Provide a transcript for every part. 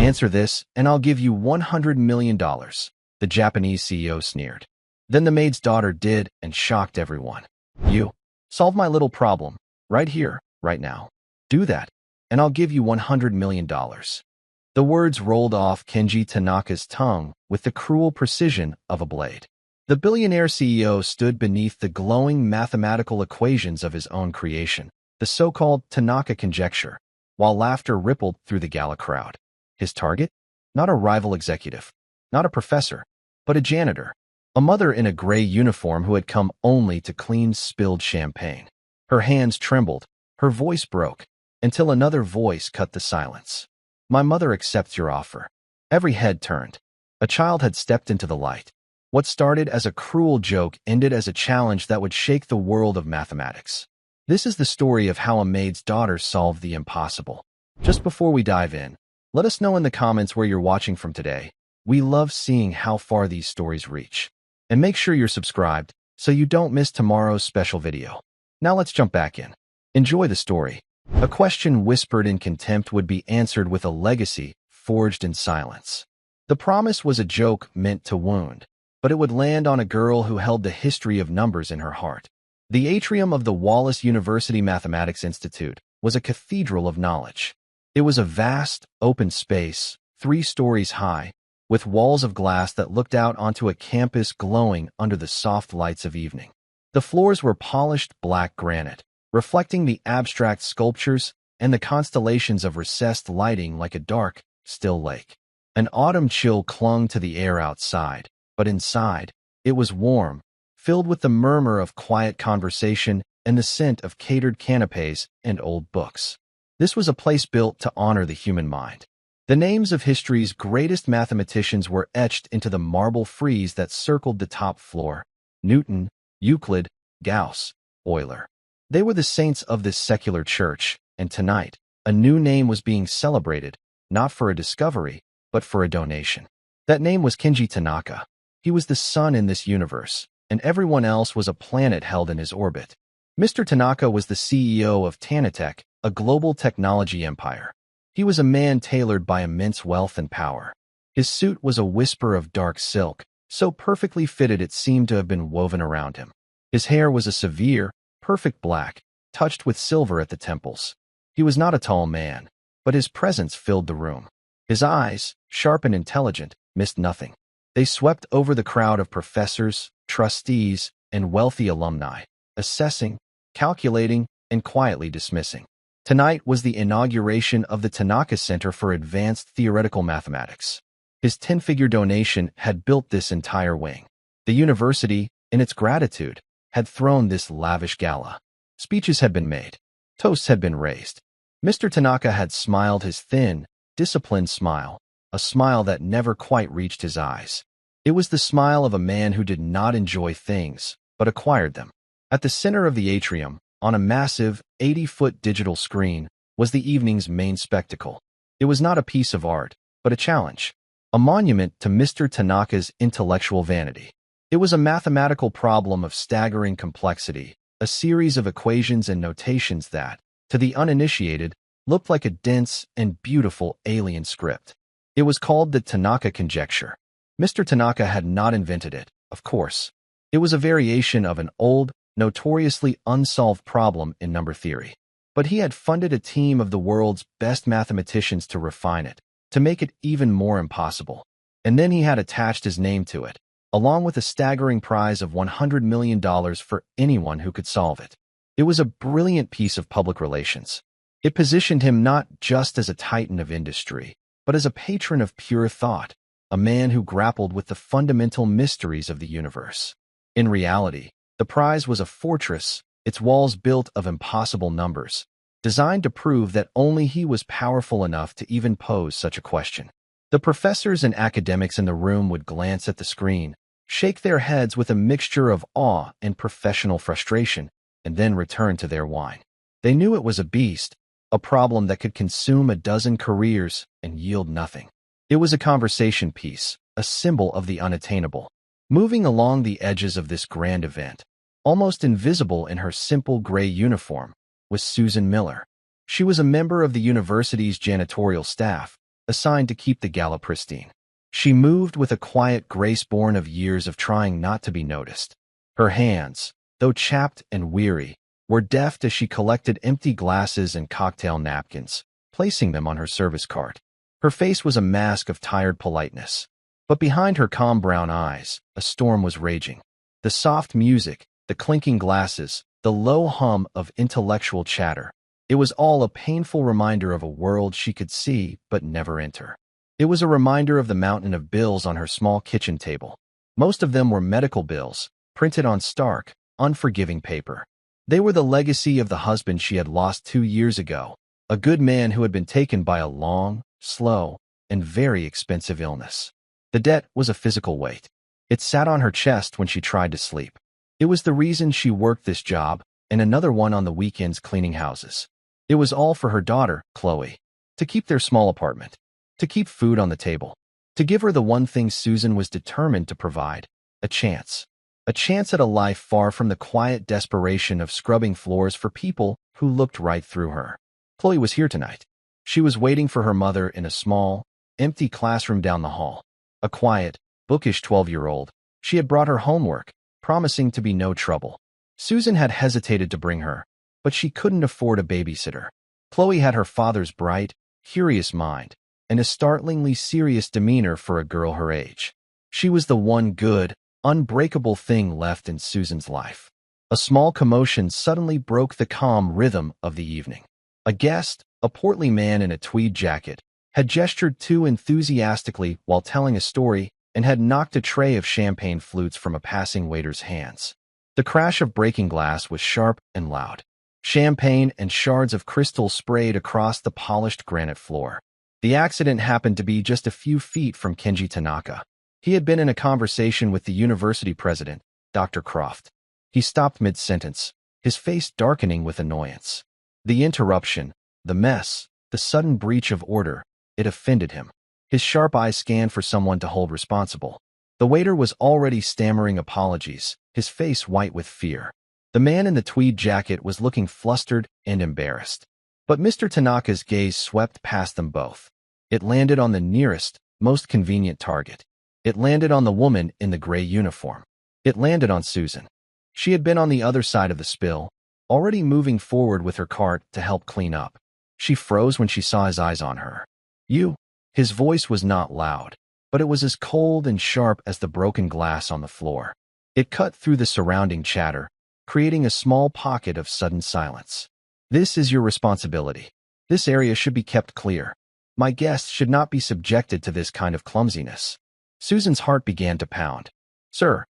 Answer this, and I'll give you $100 million, the Japanese CEO sneered. Then the maid's daughter did and shocked everyone. You solve my little problem, right here, right now. Do that, and I'll give you $100 million. The words rolled off Kenji Tanaka's tongue with the cruel precision of a blade. The billionaire CEO stood beneath the glowing mathematical equations of his own creation, the so-called Tanaka conjecture, while laughter rippled through the gala crowd. His target? Not a rival executive, not a professor, but a janitor, a mother in a gray uniform who had come only to clean spilled champagne. Her hands trembled, her voice broke, until another voice cut the silence. My mother accepts your offer. Every head turned. A child had stepped into the light. What started as a cruel joke ended as a challenge that would shake the world of mathematics. This is the story of how a maid's daughter solved the impossible. Just before we dive in, let us know in the comments where you're watching from today. We love seeing how far these stories reach. And make sure you're subscribed so you don't miss tomorrow's special video. Now let's jump back in. Enjoy the story. A question whispered in contempt would be answered with a legacy forged in silence. The promise was a joke meant to wound, but it would land on a girl who held the history of numbers in her heart. The atrium of the Wallace University Mathematics Institute was a cathedral of knowledge. It was a vast, open space, 3 stories high, with walls of glass that looked out onto a campus glowing under the soft lights of evening. The floors were polished black granite, reflecting the abstract sculptures and the constellations of recessed lighting like a dark, still lake. An autumn chill clung to the air outside, but inside, it was warm, filled with the murmur of quiet conversation and the scent of catered canapes and old books. This was a place built to honor the human mind. The names of history's greatest mathematicians were etched into the marble frieze that circled the top floor: Newton, Euclid, Gauss, Euler. They were the saints of this secular church, and tonight, a new name was being celebrated, not for a discovery, but for a donation. That name was Kenji Tanaka. He was the sun in this universe, and everyone else was a planet held in his orbit. Mr. Tanaka was the CEO of Tanatech, a global technology empire. He was a man tailored by immense wealth and power. His suit was a whisper of dark silk, so perfectly fitted it seemed to have been woven around him. His hair was a severe, perfect black, touched with silver at the temples. He was not a tall man, but his presence filled the room. His eyes, sharp and intelligent, missed nothing. They swept over the crowd of professors, trustees, and wealthy alumni, assessing, calculating, and quietly dismissing. Tonight was the inauguration of the Tanaka Center for Advanced Theoretical Mathematics. His 10-figure donation had built this entire wing. The university, in its gratitude, had thrown this lavish gala. Speeches had been made. Toasts had been raised. Mr. Tanaka had smiled his thin, disciplined smile, a smile that never quite reached his eyes. It was the smile of a man who did not enjoy things, but acquired them. At the center of the atrium, on a massive, 80-foot digital screen, was the evening's main spectacle. It was not a piece of art, but a challenge, a monument to Mr. Tanaka's intellectual vanity. It was a mathematical problem of staggering complexity, a series of equations and notations that, to the uninitiated, looked like a dense and beautiful alien script. It was called the Tanaka conjecture. Mr. Tanaka had not invented it, of course. It was a variation of an old, notoriously unsolved problem in number theory. But he had funded a team of the world's best mathematicians to refine it, to make it even more impossible. And then he had attached his name to it, along with a staggering prize of $100 million for anyone who could solve it. It was a brilliant piece of public relations. It positioned him not just as a titan of industry, but as a patron of pure thought, a man who grappled with the fundamental mysteries of the universe. In reality, the prize was a fortress, its walls built of impossible numbers, designed to prove that only he was powerful enough to even pose such a question. The professors and academics in the room would glance at the screen, shake their heads with a mixture of awe and professional frustration, and then return to their wine. They knew it was a beast, a problem that could consume a dozen careers and yield nothing. It was a conversation piece, a symbol of the unattainable. Moving along the edges of this grand event, almost invisible in her simple gray uniform, was Susan Miller. She was a member of the university's janitorial staff, assigned to keep the gala pristine. She moved with a quiet grace born of years of trying not to be noticed. Her hands, though chapped and weary, were deft as she collected empty glasses and cocktail napkins, placing them on her service cart. Her face was a mask of tired politeness. But behind her calm brown eyes, a storm was raging. The soft music, the clinking glasses, the low hum of intellectual chatter. It was all a painful reminder of a world she could see but never enter. It was a reminder of the mountain of bills on her small kitchen table. Most of them were medical bills, printed on stark, unforgiving paper. They were the legacy of the husband she had lost 2 years ago, a good man who had been taken by a long, slow, and very expensive illness. The debt was a physical weight. It sat on her chest when she tried to sleep. It was the reason she worked this job and another one on the weekends cleaning houses. It was all for her daughter, Chloe, to keep their small apartment, to keep food on the table, to give her the one thing Susan was determined to provide, a chance. A chance at a life far from the quiet desperation of scrubbing floors for people who looked right through her. Chloe was here tonight. She was waiting for her mother in a small, empty classroom down the hall. A quiet, bookish 12-year-old. She had brought her homework, promising to be no trouble. Susan had hesitated to bring her, but she couldn't afford a babysitter. Chloe had her father's bright, curious mind, and a startlingly serious demeanor for a girl her age. She was the one good, unbreakable thing left in Susan's life. A small commotion suddenly broke the calm rhythm of the evening. A guest, a portly man in a tweed jacket, had gestured too enthusiastically while telling a story and had knocked a tray of champagne flutes from a passing waiter's hands. The crash of breaking glass was sharp and loud. Champagne and shards of crystal sprayed across the polished granite floor. The accident happened to be just a few feet from Kenji Tanaka. He had been in a conversation with the university president, Dr. Croft. He stopped mid-sentence, his face darkening with annoyance. The interruption, the mess, the sudden breach of order, it offended him. His sharp eyes scanned for someone to hold responsible. The waiter was already stammering apologies, his face white with fear. The man in the tweed jacket was looking flustered and embarrassed. But Mr. Tanaka's gaze swept past them both. It landed on the nearest, most convenient target. It landed on the woman in the gray uniform. It landed on Susan. She had been on the other side of the spill, already moving forward with her cart to help clean up. She froze when she saw his eyes on her. "You?" His voice was not loud, but it was as cold and sharp as the broken glass on the floor. It cut through the surrounding chatter, creating a small pocket of sudden silence. "This is your responsibility. This area should be kept clear. My guests should not be subjected to this kind of clumsiness." Susan's heart began to pound. "Sir,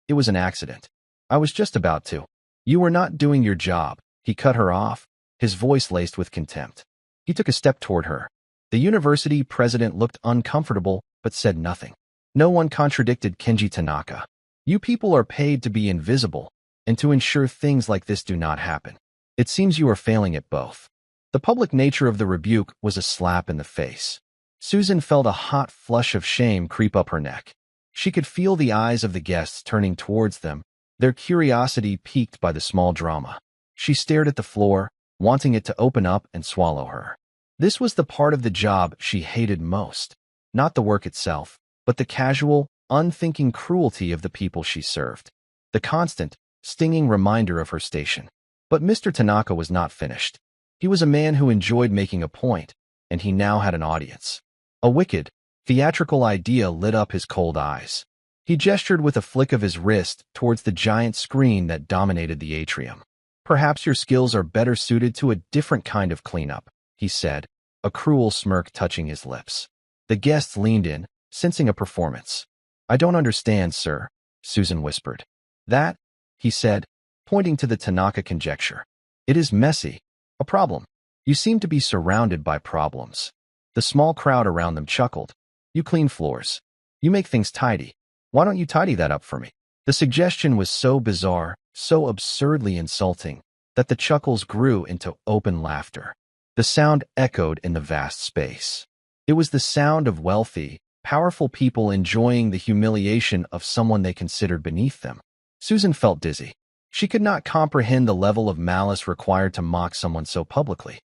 it was an accident. I was just about to." "You were not doing your job." He cut her off, his voice laced with contempt. He took a step toward her. The university president looked uncomfortable but said nothing. No one contradicted Kenji Tanaka. "You people are paid to be invisible and to ensure things like this do not happen. It seems you are failing at both." The public nature of the rebuke was a slap in the face. Susan felt a hot flush of shame creep up her neck. She could feel the eyes of the guests turning towards them, their curiosity piqued by the small drama. She stared at the floor, wanting it to open up and swallow her. This was the part of the job she hated most. Not the work itself, but the casual, unthinking cruelty of the people she served. The constant, stinging reminder of her station. But Mr. Tanaka was not finished. He was a man who enjoyed making a point, and he now had an audience. A wicked, theatrical idea lit up his cold eyes. He gestured with a flick of his wrist towards the giant screen that dominated the atrium. "Perhaps your skills are better suited to a different kind of cleanup," he said, a cruel smirk touching his lips. The guests leaned in, sensing a performance. "I don't understand, sir," Susan whispered. "That," he said, pointing to the Tanaka conjecture. "It is messy. A problem. You seem to be surrounded by problems." The small crowd around them chuckled. "You clean floors. You make things tidy. Why don't you tidy that up for me?" The suggestion was so bizarre, so absurdly insulting, that the chuckles grew into open laughter. The sound echoed in the vast space. It was the sound of wealthy, powerful people enjoying the humiliation of someone they considered beneath them. Susan felt dizzy. She could not comprehend the level of malice required to mock someone so publicly.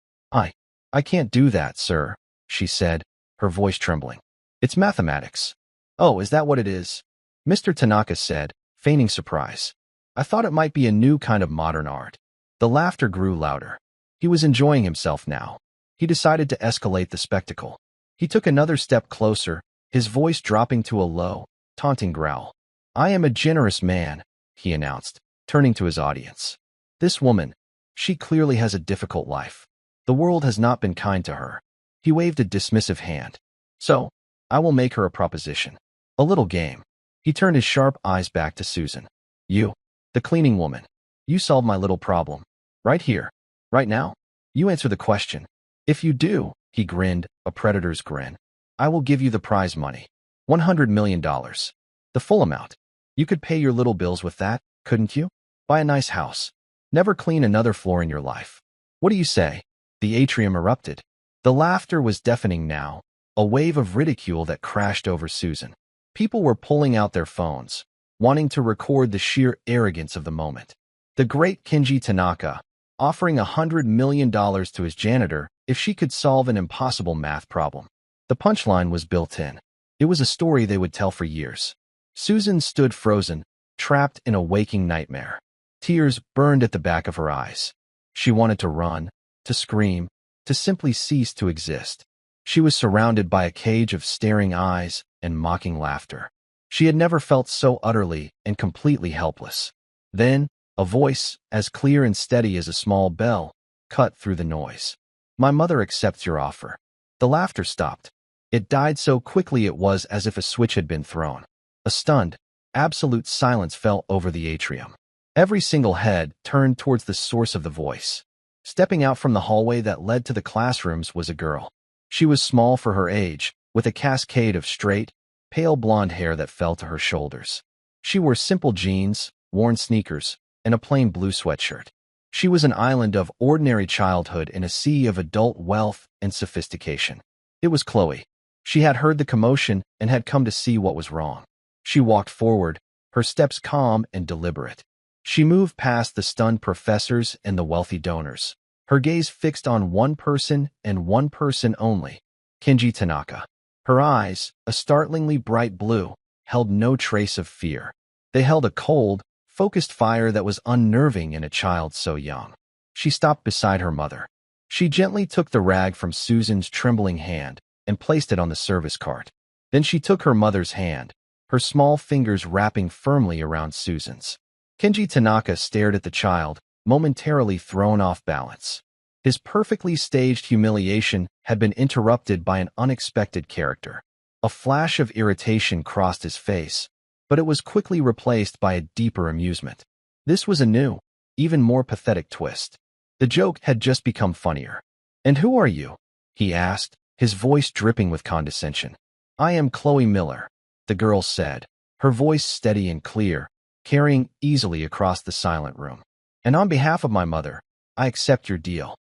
I can't do that, sir," she said, her voice trembling. It's mathematics. Oh, is that what it is? Mr. Tanaka said, feigning surprise. I thought it might be a new kind of modern art. The laughter grew louder. He was enjoying himself now. He decided to escalate the spectacle. He took another step closer, his voice dropping to a low, taunting growl. I am a generous man, he announced, turning to his audience. This woman, she clearly has a difficult life. The world has not been kind to her. He waved a dismissive hand. So, I will make her a proposition. A little game. He turned his sharp eyes back to Susan. You, the cleaning woman. You solved my little problem. Right here. Right now. You answer the question. If you do, he grinned, a predator's grin, I will give you the prize money. $100 million. The full amount. You could pay your little bills with that, couldn't you? Buy a nice house. Never clean another floor in your life. What do you say? The atrium erupted. The laughter was deafening now, a wave of ridicule that crashed over Susan. People were pulling out their phones, wanting to record the sheer arrogance of the moment. The great Kenji Tanaka, offering $100 million to his janitor if she could solve an impossible math problem. The punchline was built in. It was a story they would tell for years. Susan stood frozen, trapped in a waking nightmare. Tears burned at the back of her eyes. She wanted to run, to scream, to simply cease to exist. She was surrounded by a cage of staring eyes and mocking laughter. She had never felt so utterly and completely helpless. Then, a voice, as clear and steady as a small bell, cut through the noise. My mother accepts your offer. The laughter stopped. It died so quickly it was as if a switch had been thrown. A stunned, absolute silence fell over the atrium. Every single head turned towards the source of the voice. Stepping out from the hallway that led to the classrooms was a girl. She was small for her age, with a cascade of straight, pale blonde hair that fell to her shoulders. She wore simple jeans, worn sneakers, and a plain blue sweatshirt. She was an island of ordinary childhood in a sea of adult wealth and sophistication. It was Chloe. She had heard the commotion and had come to see what was wrong. She walked forward, her steps calm and deliberate. She moved past the stunned professors and the wealthy donors, her gaze fixed on one person and one person only, Kenji Tanaka. Her eyes, a startlingly bright blue, held no trace of fear. They held a cold, focused fire that was unnerving in a child so young. She stopped beside her mother. She gently took the rag from Susan's trembling hand and placed it on the service cart. Then she took her mother's hand, her small fingers wrapping firmly around Susan's. Kenji Tanaka stared at the child, momentarily thrown off balance. His perfectly staged humiliation had been interrupted by an unexpected character. A flash of irritation crossed his face, but it was quickly replaced by a deeper amusement. This was a new, even more pathetic twist. The joke had just become funnier. "And who are you?" he asked, his voice dripping with condescension. "I am Chloe Miller," the girl said, her voice steady and clear, carrying easily across the silent room. "And on behalf of my mother, I accept your deal."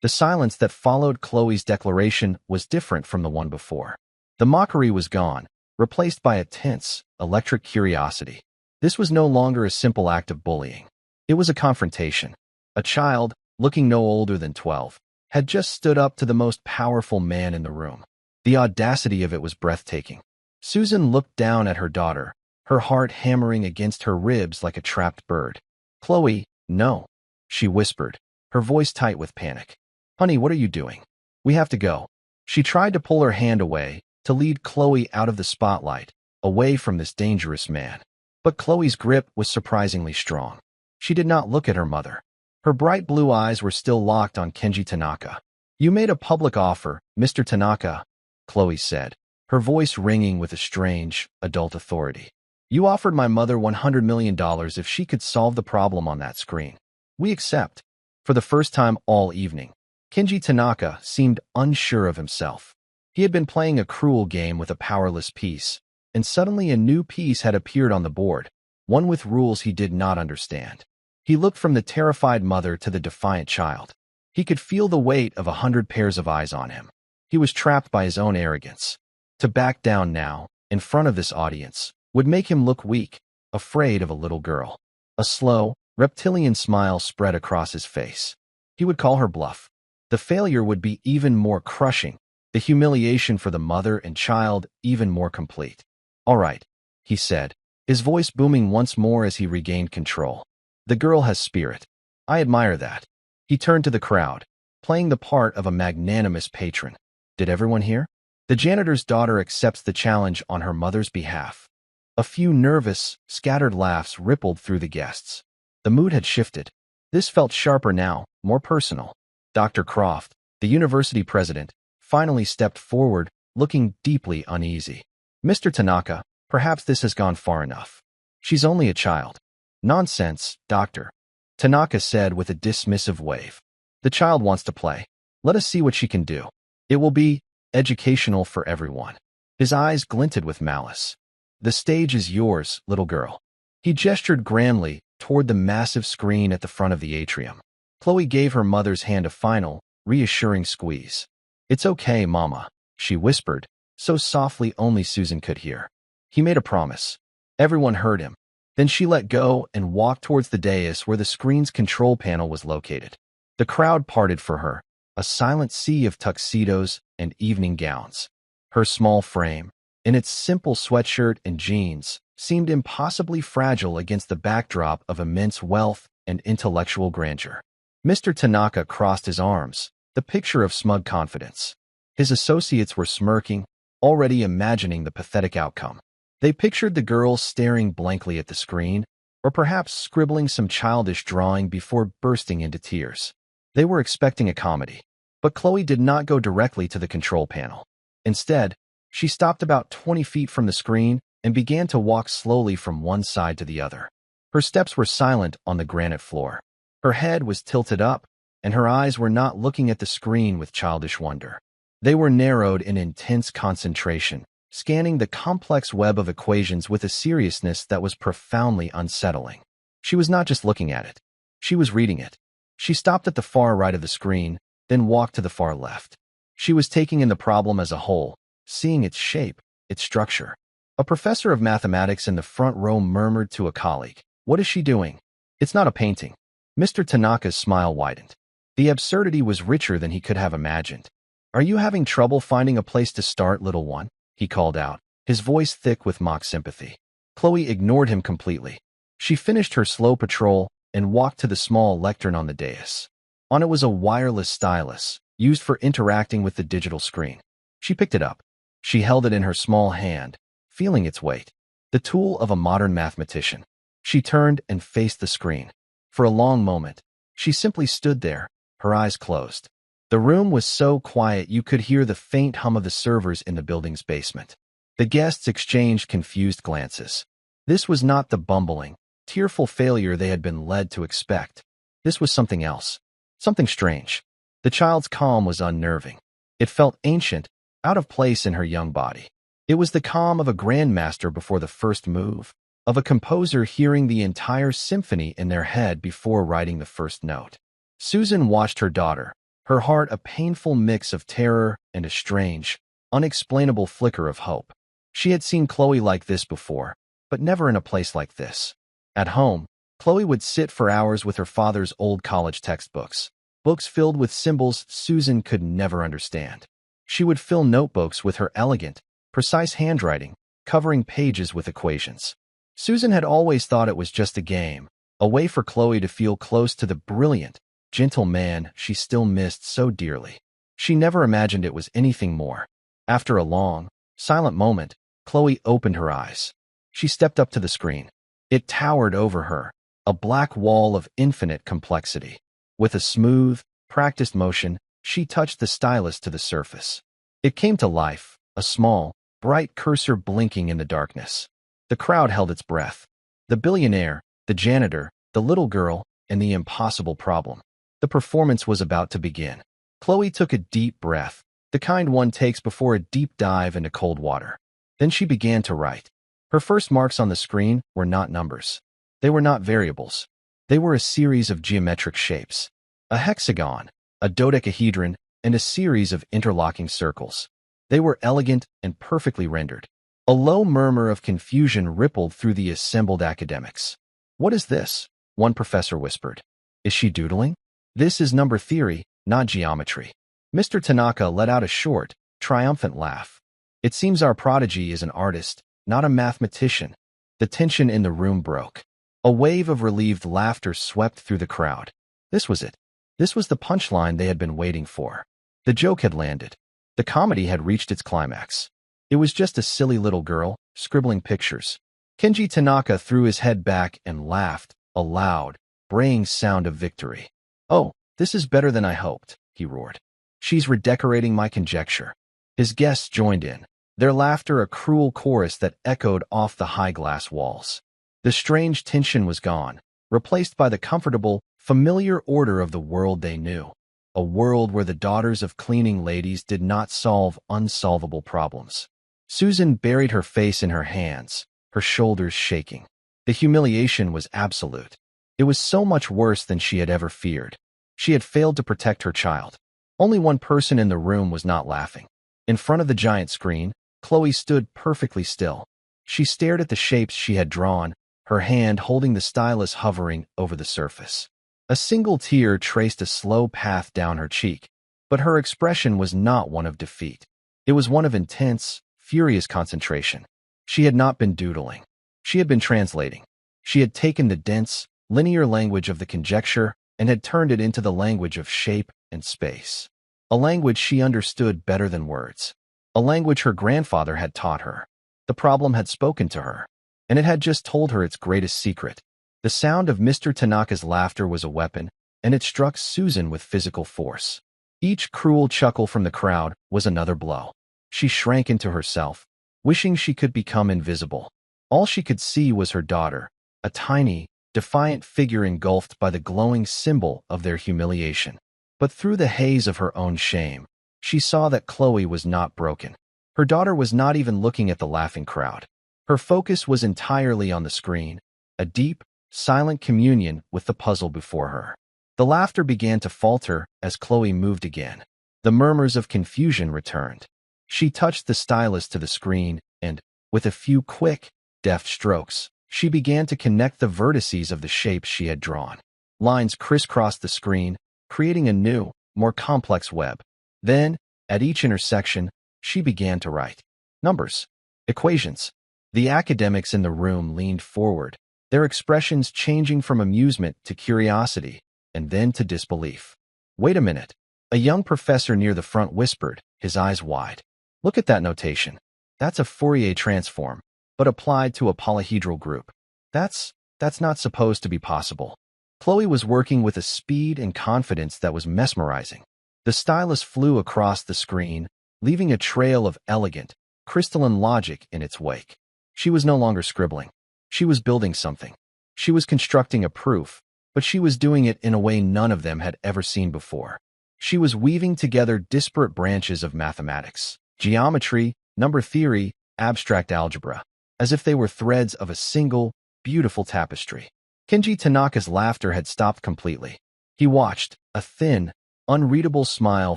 The silence that followed Chloe's declaration was different from the one before. The mockery was gone, replaced by a tense, electric curiosity. This was no longer a simple act of bullying. It was a confrontation. A child, looking no older than 12, had just stood up to the most powerful man in the room. The audacity of it was breathtaking. Susan looked down at her daughter, her heart hammering against her ribs like a trapped bird. "Chloe, no," she whispered, her voice tight with panic. "Honey, what are you doing? We have to go." She tried to pull her hand away, to lead Chloe out of the spotlight, away from this dangerous man. But Chloe's grip was surprisingly strong. She did not look at her mother. Her bright blue eyes were still locked on Kenji Tanaka. "You made a public offer, Mr. Tanaka," Chloe said, her voice ringing with a strange, adult authority. "You offered my mother $100 million if she could solve the problem on that screen. We accept." For the first time all evening, Kenji Tanaka seemed unsure of himself. He had been playing a cruel game with a powerless piece, and suddenly a new piece had appeared on the board, one with rules he did not understand. He looked from the terrified mother to the defiant child. He could feel the weight of 100 pairs of eyes on him. He was trapped by his own arrogance. To back down now, in front of this audience, would make him look weak, afraid of a little girl. A slow, reptilian smile spread across his face. He would call her bluff. The failure would be even more crushing, The humiliation for the mother and child even more complete. "All right," he said, his voice booming once more as he regained control. "The girl has spirit. I admire that." He turned to the crowd, playing the part of a magnanimous patron. "Did everyone hear? The janitor's daughter accepts the challenge on her mother's behalf." A few nervous, scattered laughs rippled through the guests. The mood had shifted. This felt sharper now, more personal. Dr. Croft, the university president, finally stepped forward, looking deeply uneasy. "Mr. Tanaka, perhaps this has gone far enough. She's only a child." "Nonsense, doctor," Tanaka said with a dismissive wave. "The child wants to play. Let us see what she can do. It will be educational for everyone." His eyes glinted with malice. "The stage is yours, little girl." He gestured grandly toward the massive screen at the front of the atrium. Chloe gave her mother's hand a final, reassuring squeeze. "It's okay, Mama," she whispered, so softly only Susan could hear. He made a promise. Everyone heard him. Then she let go and walked towards the dais where the screen's control panel was located. The crowd parted for her, a silent sea of tuxedos and evening gowns. Her small frame, in its simple sweatshirt and jeans, seemed impossibly fragile against the backdrop of immense wealth and intellectual grandeur. Mr. Tanaka crossed his arms, the picture of smug confidence. His associates were smirking, already imagining the pathetic outcome. They pictured the girl staring blankly at the screen, or perhaps scribbling some childish drawing before bursting into tears. They were expecting a comedy. But Chloe did not go directly to the control panel. Instead, she stopped about 20 feet from the screen and began to walk slowly from one side to the other. Her steps were silent on the granite floor. Her head was tilted up, and her eyes were not looking at the screen with childish wonder. They were narrowed in intense concentration, scanning the complex web of equations with a seriousness that was profoundly unsettling. She was not just looking at it. She was reading it. She stopped at the far right of the screen, then walked to the far left. She was taking in the problem as a whole, seeing its shape, its structure. A professor of mathematics in the front row murmured to a colleague, "What is she doing? It's not a painting." Mr. Tanaka's smile widened. The absurdity was richer than he could have imagined. "Are you having trouble finding a place to start, little one?" he called out, his voice thick with mock sympathy. Chloe ignored him completely. She finished her slow patrol and walked to the small lectern on the dais. On it was a wireless stylus, used for interacting with the digital screen. She picked it up. She held it in her small hand, feeling its weight. The tool of a modern mathematician. She turned and faced the screen. For a long moment, she simply stood there, her eyes closed. The room was so quiet you could hear the faint hum of the servers in the building's basement. The guests exchanged confused glances. This was not the bumbling, tearful failure they had been led to expect. This was something else. Something strange. The child's calm was unnerving. It felt ancient, out of place in her young body. It was the calm of a grandmaster before the first move, of a composer hearing the entire symphony in their head before writing the first note. Susan watched her daughter, her heart a painful mix of terror and a strange, unexplainable flicker of hope. She had seen Chloe like this before, but never in a place like this. At home, Chloe would sit for hours with her father's old college textbooks, books filled with symbols Susan could never understand. She would fill notebooks with her elegant, precise handwriting, covering pages with equations. Susan had always thought it was just a game, a way for Chloe to feel close to the brilliant, gentle man she still missed so dearly. She never imagined it was anything more. After a long, silent moment, Chloe opened her eyes. She stepped up to the screen. It towered over her, a black wall of infinite complexity. With a smooth, practiced motion, she touched the stylus to the surface. It came to life, a small, bright cursor blinking in the darkness. The crowd held its breath. The billionaire, the janitor, the little girl, and the impossible problem. The performance was about to begin. Chloe took a deep breath, the kind one takes before a deep dive into cold water. Then she began to write. Her first marks on the screen were not numbers. They were not variables. They were a series of geometric shapes. A hexagon, a dodecahedron, and a series of interlocking circles. They were elegant and perfectly rendered. A low murmur of confusion rippled through the assembled academics. "What is this?" one professor whispered. "Is she doodling? This is number theory, not geometry." Mr. Tanaka let out a short, triumphant laugh. It seems our prodigy is an artist, not a mathematician. The tension in the room broke. A wave of relieved laughter swept through the crowd. This was it. This was the punchline they had been waiting for. The joke had landed. The comedy had reached its climax. It was just a silly little girl, scribbling pictures. Kenji Tanaka threw his head back and laughed, a loud, braying sound of victory. "Oh, this is better than I hoped," he roared. "She's redecorating my conjecture." His guests joined in, their laughter a cruel chorus that echoed off the high glass walls. The strange tension was gone, replaced by the comfortable, familiar order of the world they knew. A world where the daughters of cleaning ladies did not solve unsolvable problems. Susan buried her face in her hands, her shoulders shaking. The humiliation was absolute. It was so much worse than she had ever feared. She had failed to protect her child. Only one person in the room was not laughing. In front of the giant screen, Chloe stood perfectly still. She stared at the shapes she had drawn, her hand holding the stylus hovering over the surface. A single tear traced a slow path down her cheek, but her expression was not one of defeat. It was one of intense, furious concentration. She had not been doodling. She had been translating. She had taken the dense, linear language of the conjecture and had turned it into the language of shape and space. A language she understood better than words. A language her grandfather had taught her. The problem had spoken to her, and it had just told her its greatest secret. The sound of Mr. Tanaka's laughter was a weapon, and it struck Susan with physical force. Each cruel chuckle from the crowd was another blow. She shrank into herself, wishing she could become invisible. All she could see was her daughter, a tiny, defiant figure engulfed by the glowing symbol of their humiliation. But through the haze of her own shame, she saw that Chloe was not broken. Her daughter was not even looking at the laughing crowd. Her focus was entirely on the screen, a deep, silent communion with the puzzle before her. The laughter began to falter as Chloe moved again. The murmurs of confusion returned. She touched the stylus to the screen, and, with a few quick, deft strokes, she began to connect the vertices of the shapes she had drawn. Lines crisscrossed the screen, creating a new, more complex web. Then, at each intersection, she began to write. Numbers. Equations. The academics in the room leaned forward, their expressions changing from amusement to curiosity, and then to disbelief. "Wait a minute," a young professor near the front whispered, his eyes wide. "Look at that notation. That's a Fourier transform, but applied to a polyhedral group. That's not supposed to be possible." Chloe was working with a speed and confidence that was mesmerizing. The stylus flew across the screen, leaving a trail of elegant, crystalline logic in its wake. She was no longer scribbling. She was building something. She was constructing a proof, but she was doing it in a way none of them had ever seen before. She was weaving together disparate branches of mathematics, geometry, number theory, abstract algebra, as if they were threads of a single, beautiful tapestry. Kenji Tanaka's laughter had stopped completely. He watched, a thin, unreadable smile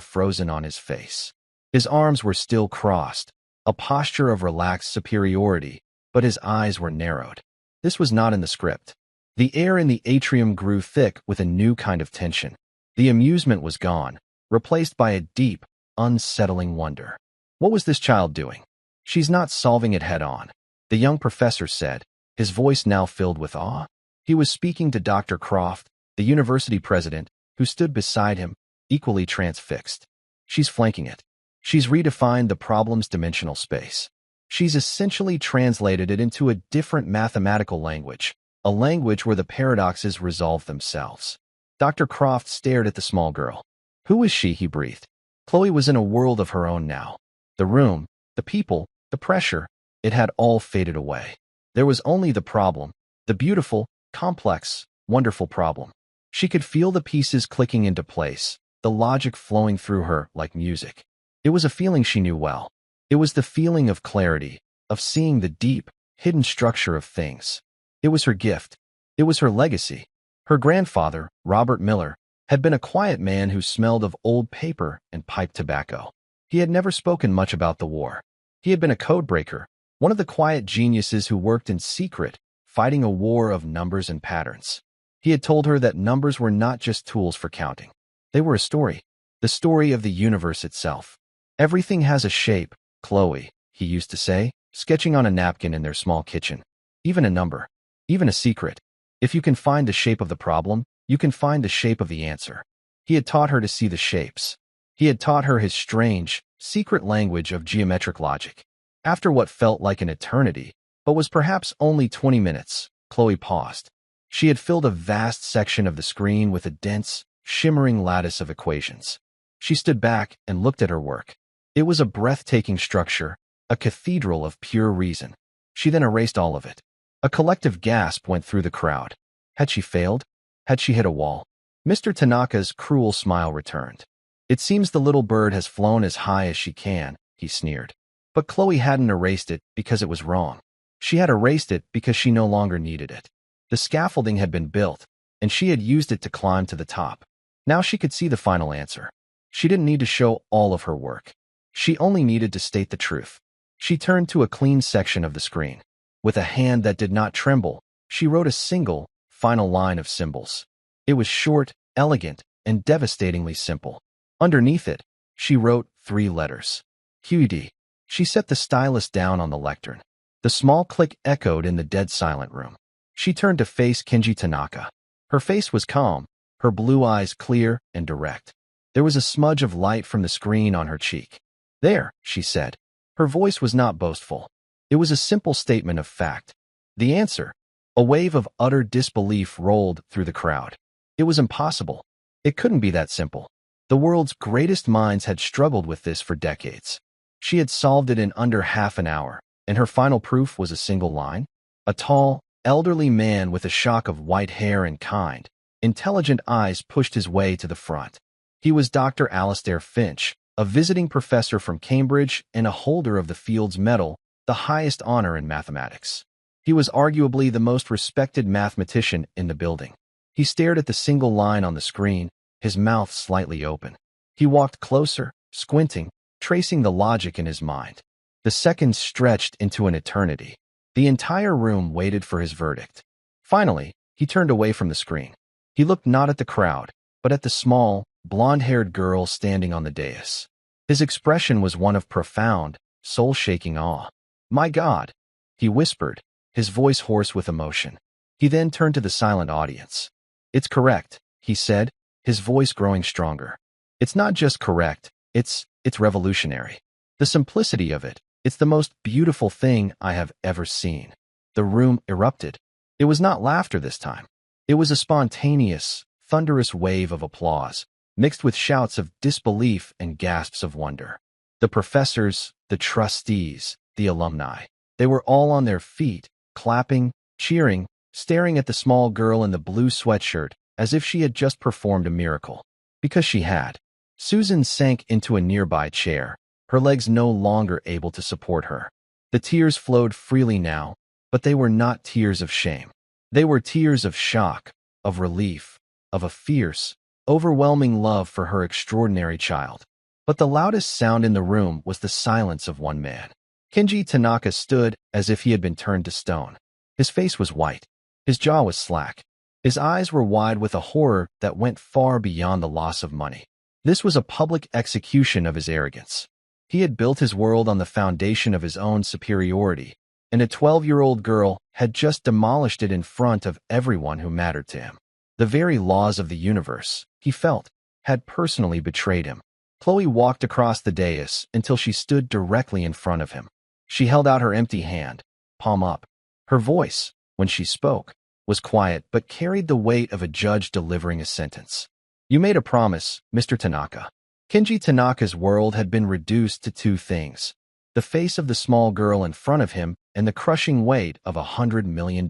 frozen on his face. His arms were still crossed, a posture of relaxed superiority, but his eyes were narrowed. This was not in the script. The air in the atrium grew thick with a new kind of tension. The amusement was gone, replaced by a deep, unsettling wonder. What was this child doing? "She's not solving it head-on," the young professor said, his voice now filled with awe. He was speaking to Dr. Croft, the university president, who stood beside him, equally transfixed. "She's flanking it. She's redefined the problem's dimensional space. She's essentially translated it into a different mathematical language, a language where the paradoxes resolve themselves." Dr. Croft stared at the small girl. "Who is she?" he breathed. Chloe was in a world of her own now. The room, the people, the pressure, it had all faded away. There was only the problem, the beautiful, complex, wonderful problem. She could feel the pieces clicking into place, the logic flowing through her like music. It was a feeling she knew well. It was the feeling of clarity, of seeing the deep, hidden structure of things. It was her gift. It was her legacy. Her grandfather, Robert Miller, had been a quiet man who smelled of old paper and pipe tobacco. He had never spoken much about the war. He had been a codebreaker, one of the quiet geniuses who worked in secret, fighting a war of numbers and patterns. He had told her that numbers were not just tools for counting. They were a story, the story of the universe itself. Everything has a shape, Chloe, he used to say, sketching on a napkin in their small kitchen. Even a number. Even a secret. If you can find the shape of the problem, you can find the shape of the answer. He had taught her to see the shapes. He had taught her his strange, secret language of geometric logic. After what felt like an eternity, but was perhaps only 20 minutes, Chloe paused. She had filled a vast section of the screen with a dense, shimmering lattice of equations. She stood back and looked at her work. It was a breathtaking structure, a cathedral of pure reason. She then erased all of it. A collective gasp went through the crowd. Had she failed? Had she hit a wall? Mr. Tanaka's cruel smile returned. It seems the little bird has flown as high as she can, he sneered. But Chloe hadn't erased it because it was wrong. She had erased it because she no longer needed it. The scaffolding had been built, and she had used it to climb to the top. Now she could see the final answer. She didn't need to show all of her work. She only needed to state the truth. She turned to a clean section of the screen. With a hand that did not tremble, she wrote a single, final line of symbols. It was short, elegant, and devastatingly simple. Underneath it, she wrote 3 letters. QED. She set the stylus down on the lectern. The small click echoed in the dead silent room. She turned to face Kenji Tanaka. Her face was calm, her blue eyes clear and direct. There was a smudge of light from the screen on her cheek. There, she said. Her voice was not boastful. It was a simple statement of fact. The answer. A wave of utter disbelief rolled through the crowd. It was impossible. It couldn't be that simple. The world's greatest minds had struggled with this for decades. She had solved it in under half an hour, and her final proof was a single line. A tall, elderly man with a shock of white hair and kind, intelligent eyes pushed his way to the front. He was Dr. Alistair Finch, a visiting professor from Cambridge and a holder of the Fields Medal, the highest honor in mathematics. He was arguably the most respected mathematician in the building. He stared at the single line on the screen, his mouth slightly open. He walked closer, squinting, tracing the logic in his mind. The seconds stretched into an eternity. The entire room waited for his verdict. Finally, he turned away from the screen. He looked not at the crowd, but at the small, blonde-haired girl standing on the dais. His expression was one of profound, soul-shaking awe. "My God," he whispered, his voice hoarse with emotion. He then turned to the silent audience. "It's correct," he said, his voice growing stronger. "It's not just correct, it's revolutionary. The simplicity of it, it's the most beautiful thing I have ever seen." The room erupted. It was not laughter this time. It was a spontaneous, thunderous wave of applause, mixed with shouts of disbelief and gasps of wonder. The professors, the trustees, the alumni, they were all on their feet, clapping, cheering, staring at the small girl in the blue sweatshirt as if she had just performed a miracle. Because she had. Susan sank into a nearby chair, her legs no longer able to support her. The tears flowed freely now, but they were not tears of shame. They were tears of shock, of relief, of a fierce, overwhelming love for her extraordinary child. But the loudest sound in the room was the silence of one man. Kenji Tanaka stood as if he had been turned to stone. His face was white. His jaw was slack. His eyes were wide with a horror that went far beyond the loss of money. This was a public execution of his arrogance. He had built his world on the foundation of his own superiority, and a 12-year-old girl had just demolished it in front of everyone who mattered to him. The very laws of the universe, he felt, had personally betrayed him. Chloe walked across the dais until she stood directly in front of him. She held out her empty hand, palm up. Her voice, when she spoke, was quiet but carried the weight of a judge delivering a sentence. "You made a promise, Mr. Tanaka." Kenji Tanaka's world had been reduced to 2 things: the face of the small girl in front of him and the crushing weight of $100 million.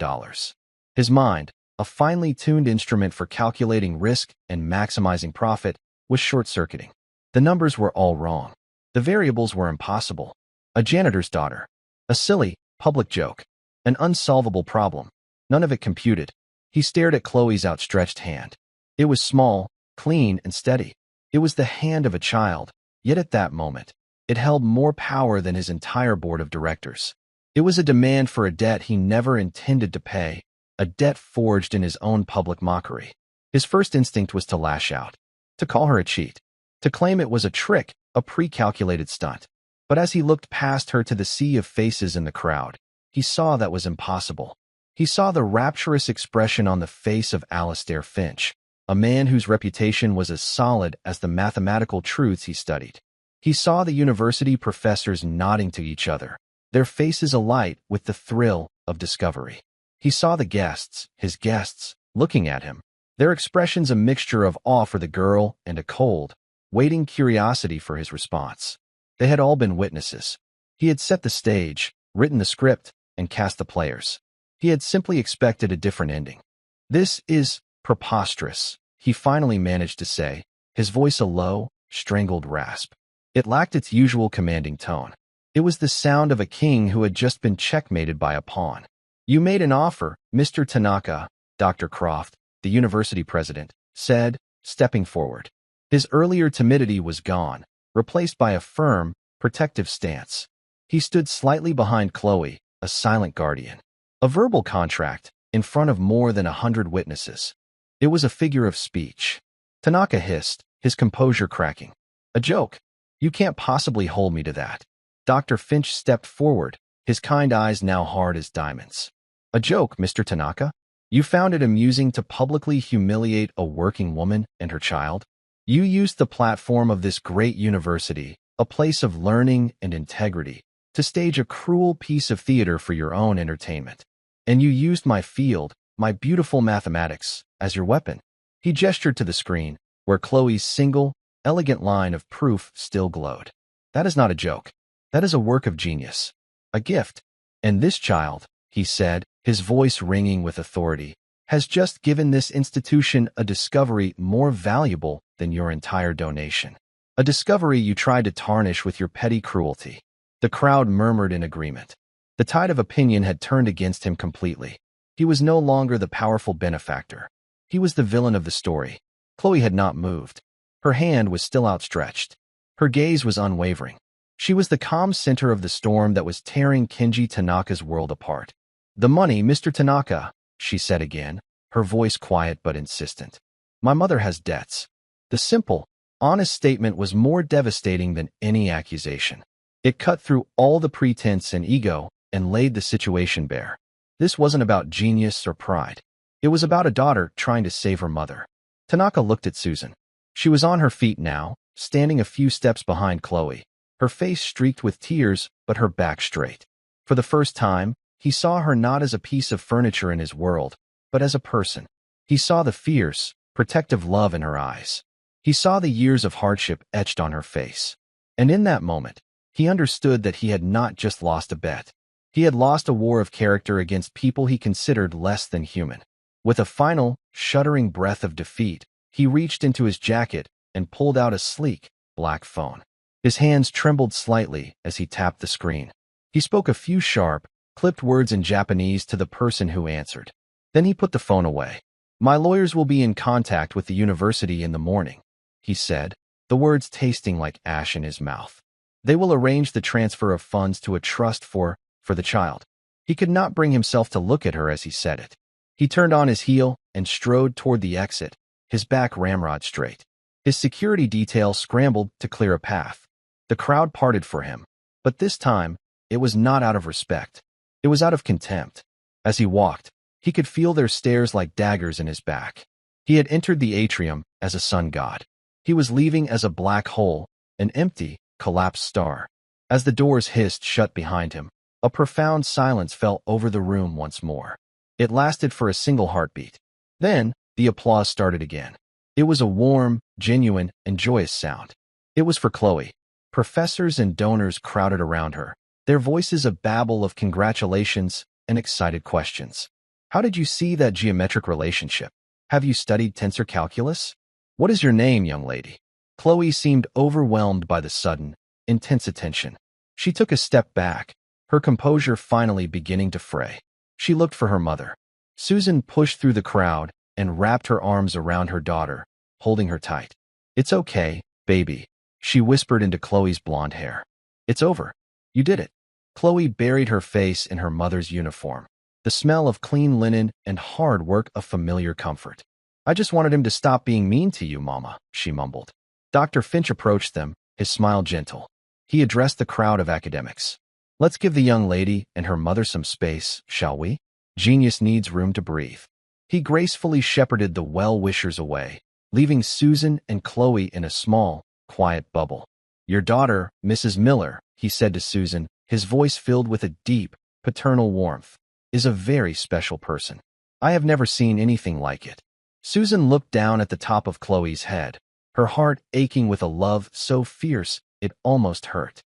His mind, a finely tuned instrument for calculating risk and maximizing profit, was short-circuiting. The numbers were all wrong. The variables were impossible. A janitor's daughter. A silly, public joke. An unsolvable problem. None of it computed. He stared at Chloe's outstretched hand. It was small, clean, and steady. It was the hand of a child, yet at that moment, it held more power than his entire board of directors. It was a demand for a debt he never intended to pay, a debt forged in his own public mockery. His first instinct was to lash out, to call her a cheat, to claim it was a trick a pre-calculated stunt. But as he looked past her to the sea of faces in the crowd, he saw that was impossible. He saw the rapturous expression on the face of Alistair Finch, a man whose reputation was as solid as the mathematical truths he studied. He saw the university professors nodding to each other, their faces alight with the thrill of discovery. He saw the guests, his guests, looking at him, their expressions a mixture of awe for the girl and a cold, waiting curiosity for his response. They had all been witnesses. He had set the stage, written the script, and cast the players. He had simply expected a different ending. "This is preposterous," he finally managed to say, his voice a low, strangled rasp. It lacked its usual commanding tone. It was the sound of a king who had just been checkmated by a pawn. "You made an offer, Mr. Tanaka," Dr. Croft, the university president, said, stepping forward. His earlier timidity was gone, replaced by a firm, protective stance. He stood slightly behind Chloe, a silent guardian. A verbal contract, in front of more than 100 witnesses. It was a figure of speech. Tanaka hissed, his composure cracking. "A joke. You can't possibly hold me to that." Dr. Finch stepped forward, his kind eyes now hard as diamonds. "A joke, Mr. Tanaka? You found it amusing to publicly humiliate a working woman and her child? You used the platform of this great university, a place of learning and integrity, to stage a cruel piece of theater for your own entertainment. And you used my field, my beautiful mathematics, as your weapon." He gestured to the screen, where Chloe's single, elegant line of proof still glowed. "That is not a joke. That is a work of genius. A gift. And this child," he said, his voice ringing with authority, "has just given this institution a discovery more valuable than your entire donation. A discovery you tried to tarnish with your petty cruelty." The crowd murmured in agreement. The tide of opinion had turned against him completely. He was no longer the powerful benefactor. He was the villain of the story. Chloe had not moved. Her hand was still outstretched. Her gaze was unwavering. She was the calm center of the storm that was tearing Kenji Tanaka's world apart. "The money, Mr. Tanaka," she said again, her voice quiet but insistent. "My mother has debts." The simple, honest statement was more devastating than any accusation. It cut through all the pretense and ego and laid the situation bare. This wasn't about genius or pride. It was about a daughter trying to save her mother. Tanaka looked at Susan. She was on her feet now, standing a few steps behind Chloe, her face streaked with tears but her back straight. For the first time, he saw her not as a piece of furniture in his world, but as a person. He saw the fierce, protective love in her eyes. He saw the years of hardship etched on her face. And in that moment, he understood that he had not just lost a bet. He had lost a war of character against people he considered less than human. With a final, shuddering breath of defeat, he reached into his jacket and pulled out a sleek, black phone. His hands trembled slightly as he tapped the screen. He spoke a few sharp, clipped words in Japanese to the person who answered. Then he put the phone away. "My lawyers will be in contact with the university in the morning," he said, the words tasting like ash in his mouth. "They will arrange the transfer of funds to a trust for the child." He could not bring himself to look at her as he said it. He turned on his heel and strode toward the exit, his back ramrod straight. His security detail scrambled to clear a path. The crowd parted for him, but this time, it was not out of respect. It was out of contempt. As he walked, he could feel their stares like daggers in his back. He had entered the atrium as a sun god. He was leaving as a black hole, an empty, collapsed star. As the doors hissed shut behind him, a profound silence fell over the room once more. It lasted for a single heartbeat. Then, the applause started again. It was a warm, genuine, and joyous sound. It was for Chloe. Professors and donors crowded around her, their voices a babble of congratulations and excited questions. "How did you see that geometric relationship? Have you studied tensor calculus? What is your name, young lady?" Chloe seemed overwhelmed by the sudden, intense attention. She took a step back, her composure finally beginning to fray. She looked for her mother. Susan pushed through the crowd and wrapped her arms around her daughter, holding her tight. "It's okay, baby," she whispered into Chloe's blonde hair. "It's over. You did it." Chloe buried her face in her mother's uniform, the smell of clean linen and hard work a familiar comfort. "I just wanted him to stop being mean to you, Mama," she mumbled. Dr. Finch approached them, his smile gentle. He addressed the crowd of academics. Let's give the young lady and her mother some space, shall we? Genius needs room to breathe. He gracefully shepherded the well-wishers away, leaving Susan and Chloe in a small, quiet bubble. Your daughter, Mrs. Miller, he said to Susan, his voice filled with a deep, paternal warmth, is a very special person. I have never seen anything like it. Susan looked down at the top of Chloe's head, her heart aching with a love so fierce it almost hurt.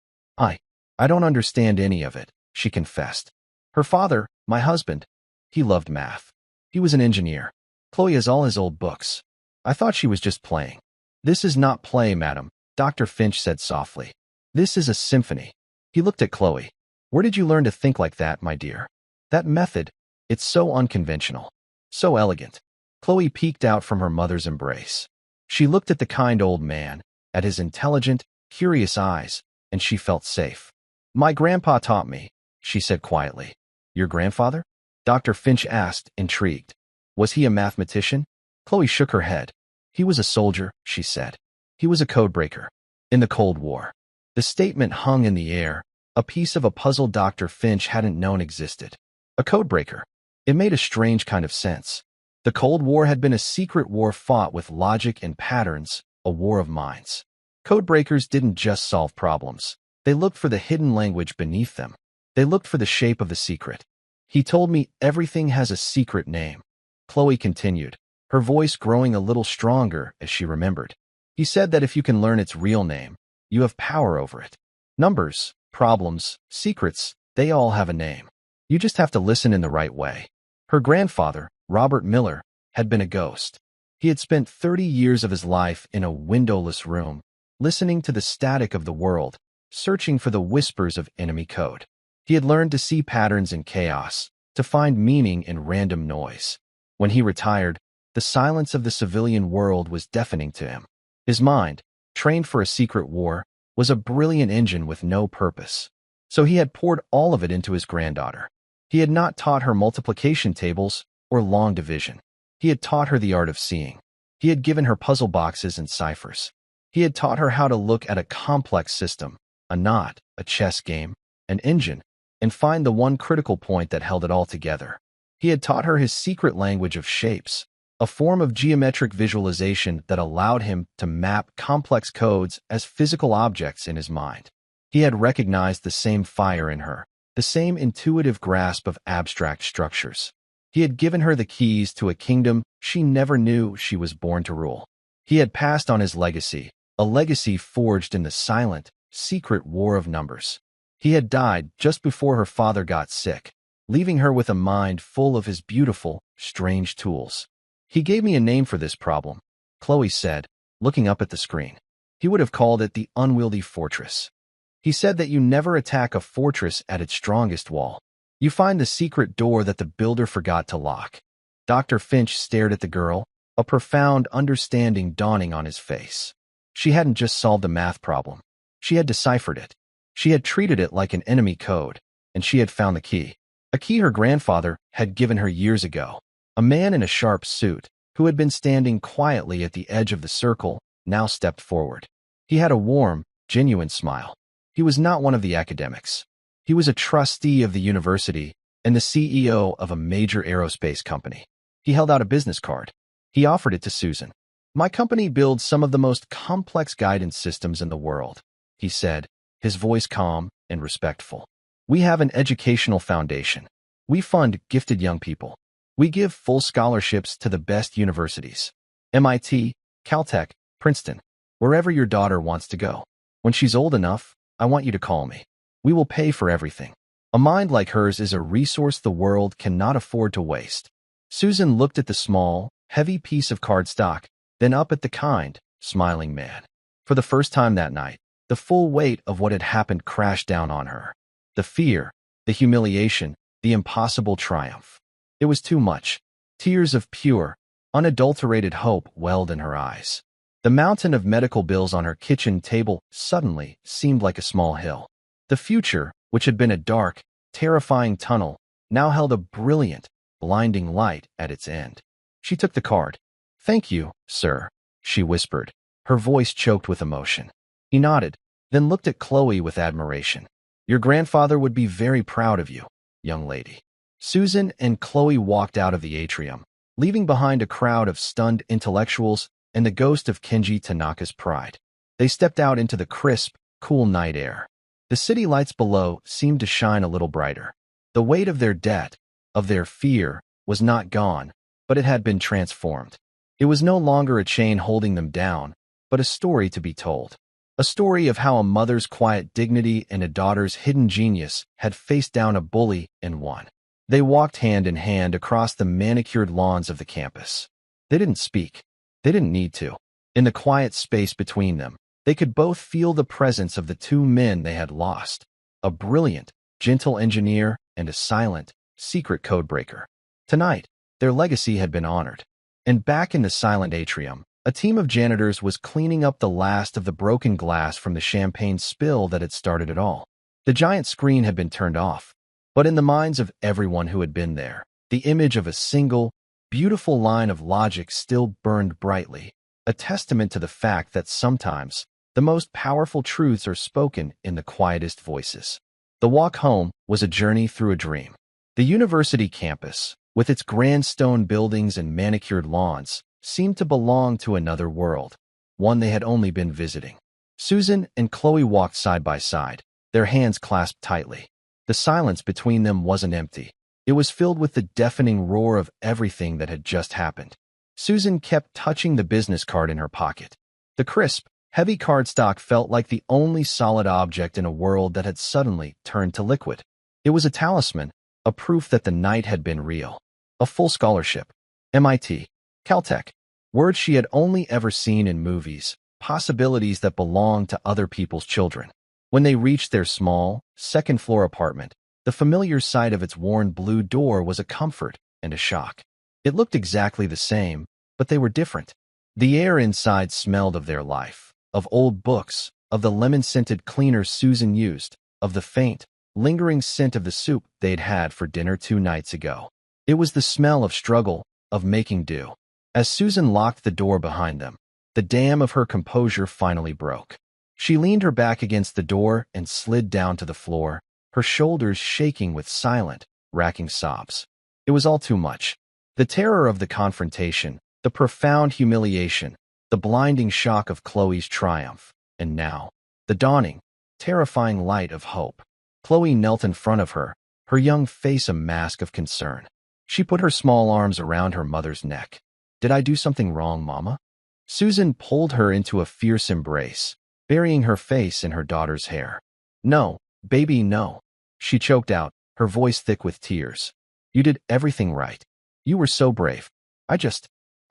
I don't understand any of it, she confessed. Her father, my husband, he loved math. He was an engineer. Chloe has all his old books. I thought she was just playing. This is not play, madam, Dr. Finch said softly. This is a symphony. He looked at Chloe. Where did you learn to think like that, my dear? That method, it's so unconventional, so elegant. Chloe peeked out from her mother's embrace. She looked at the kind old man, at his intelligent, curious eyes, and she felt safe. My grandpa taught me, she said quietly. Your grandfather? Dr. Finch asked, intrigued. Was he a mathematician? Chloe shook her head. He was a soldier, she said. He was a codebreaker. In the Cold War. The statement hung in the air, a piece of a puzzle Dr. Finch hadn't known existed. A codebreaker. It made a strange kind of sense. The Cold War had been a secret war fought with logic and patterns, a war of minds. Codebreakers didn't just solve problems. They looked for the hidden language beneath them. They looked for the shape of the secret. He told me everything has a secret name. Chloe continued, her voice growing a little stronger as she remembered. He said that if you can learn its real name, you have power over it. Numbers, problems, secrets, they all have a name. You just have to listen in the right way. Her grandfather, Robert Miller, had been a ghost. He had spent 30 years of his life in a windowless room, listening to the static of the world, searching for the whispers of enemy code. He had learned to see patterns in chaos, to find meaning in random noise. When he retired, the silence of the civilian world was deafening to him. His mind, trained for a secret war, was a brilliant engine with no purpose. So he had poured all of it into his granddaughter. He had not taught her multiplication tables or long division. He had taught her the art of seeing. He had given her puzzle boxes and ciphers. He had taught her how to look at a complex system, a knot, a chess game, an engine, and find the one critical point that held it all together. He had taught her his secret language of shapes, a form of geometric visualization that allowed him to map complex codes as physical objects in his mind. He had recognized the same fire in her, the same intuitive grasp of abstract structures. He had given her the keys to a kingdom she never knew she was born to rule. He had passed on his legacy, a legacy forged in the silent, secret war of numbers. He had died just before her father got sick, leaving her with a mind full of his beautiful, strange tools. He gave me a name for this problem, Chloe said, looking up at the screen. He would have called it the unwieldy fortress. He said that you never attack a fortress at its strongest wall. You find the secret door that the builder forgot to lock. Dr. Finch stared at the girl, a profound understanding dawning on his face. She hadn't just solved a math problem. She had deciphered it. She had treated it like an enemy code, and she had found the key. A key her grandfather had given her years ago. A man in a sharp suit, who had been standing quietly at the edge of the circle, now stepped forward. He had a warm, genuine smile. He was not one of the academics. He was a trustee of the university and the CEO of a major aerospace company. He held out a business card. He offered it to Susan. My company builds some of the most complex guidance systems in the world, he said, his voice calm and respectful. We have an educational foundation. We fund gifted young people. We give full scholarships to the best universities. MIT, Caltech, Princeton, wherever your daughter wants to go. When she's old enough, I want you to call me. We will pay for everything. A mind like hers is a resource the world cannot afford to waste. Susan looked at the small, heavy piece of cardstock, then up at the kind, smiling man. For the first time that night, the full weight of what had happened crashed down on her. The fear, the humiliation, the impossible triumph. It was too much. Tears of pure, unadulterated hope welled in her eyes. The mountain of medical bills on her kitchen table suddenly seemed like a small hill. The future, which had been a dark, terrifying tunnel, now held a brilliant, blinding light at its end. She took the card. Thank you, sir, she whispered, her voice choked with emotion. He nodded, then looked at Chloe with admiration. Your grandfather would be very proud of you, young lady. Susan and Chloe walked out of the atrium, leaving behind a crowd of stunned intellectuals and the ghost of Kenji Tanaka's pride. They stepped out into the crisp, cool night air. The city lights below seemed to shine a little brighter. The weight of their debt, of their fear, was not gone, but it had been transformed. It was no longer a chain holding them down, but a story to be told. A story of how a mother's quiet dignity and a daughter's hidden genius had faced down a bully and won. They walked hand in hand across the manicured lawns of the campus. They didn't speak. They didn't need to. In the quiet space between them, they could both feel the presence of the two men they had lost, a brilliant, gentle engineer and a silent, secret codebreaker. Tonight, their legacy had been honored. And back in the silent atrium, a team of janitors was cleaning up the last of the broken glass from the champagne spill that had started it all. The giant screen had been turned off, but in the minds of everyone who had been there, the image of a single, beautiful line of logic still burned brightly, a testament to the fact that sometimes the most powerful truths are spoken in the quietest voices. The walk home was a journey through a dream. The university campus, with its grand stone buildings and manicured lawns, seemed to belong to another world, one they had only been visiting. Susan and Chloe walked side by side, their hands clasped tightly. The silence between them wasn't empty. It was filled with the deafening roar of everything that had just happened. Susan kept touching the business card in her pocket. The crisp, heavy cardstock felt like the only solid object in a world that had suddenly turned to liquid. It was a talisman, a proof that the night had been real. A full scholarship. MIT. Caltech. Words she had only ever seen in movies, possibilities that belonged to other people's children. When they reached their small, second-floor apartment, the familiar sight of its worn blue door was a comfort and a shock. It looked exactly the same, but they were different. The air inside smelled of their life, of old books, of the lemon-scented cleaner Susan used, of the faint, lingering scent of the soup they'd had for dinner 2 nights ago. It was the smell of struggle, of making do. As Susan locked the door behind them, the dam of her composure finally broke. She leaned her back against the door and slid down to the floor, her shoulders shaking with silent, racking sobs. It was all too much. The terror of the confrontation, the profound humiliation, the blinding shock of Chloe's triumph, and now, the dawning, terrifying light of hope. Chloe knelt in front of her, her young face a mask of concern. She put her small arms around her mother's neck. Did I do something wrong, Mama? Susan pulled her into a fierce embrace, burying her face in her daughter's hair. No, baby, no. She choked out, her voice thick with tears. You did everything right. You were so brave. I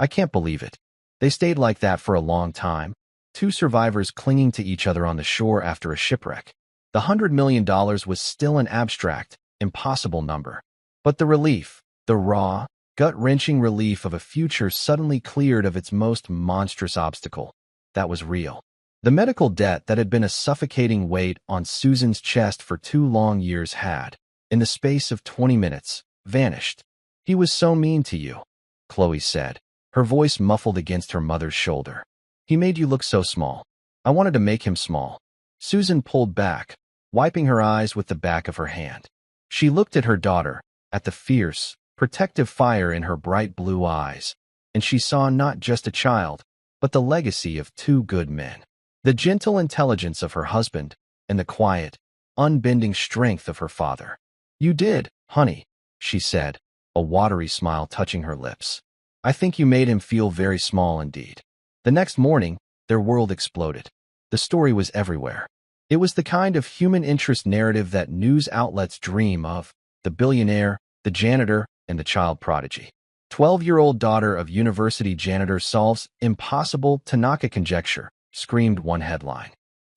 can't believe it. They stayed like that for a long time, 2 survivors clinging to each other on the shore after a shipwreck. The $100 million was still an abstract, impossible number. But the relief, the raw, gut-wrenching relief of a future suddenly cleared of its most monstrous obstacle, that was real. The medical debt that had been a suffocating weight on Susan's chest for 2 long years had, in the space of 20 minutes, vanished. He was so mean to you, Chloe said, her voice muffled against her mother's shoulder. He made you look so small. I wanted to make him small. Susan pulled back, wiping her eyes with the back of her hand. She looked at her daughter, at the fierce, protective fire in her bright blue eyes, and she saw not just a child, but the legacy of 2 good men. The gentle intelligence of her husband, and the quiet, unbending strength of her father. You did, honey, she said, a watery smile touching her lips. I think you made him feel very small indeed. The next morning, their world exploded. The story was everywhere. It was the kind of human interest narrative that news outlets dream of: the billionaire, the janitor, and the child prodigy. 12-year-old daughter of university janitor solves impossible Tanaka conjecture, screamed one headline.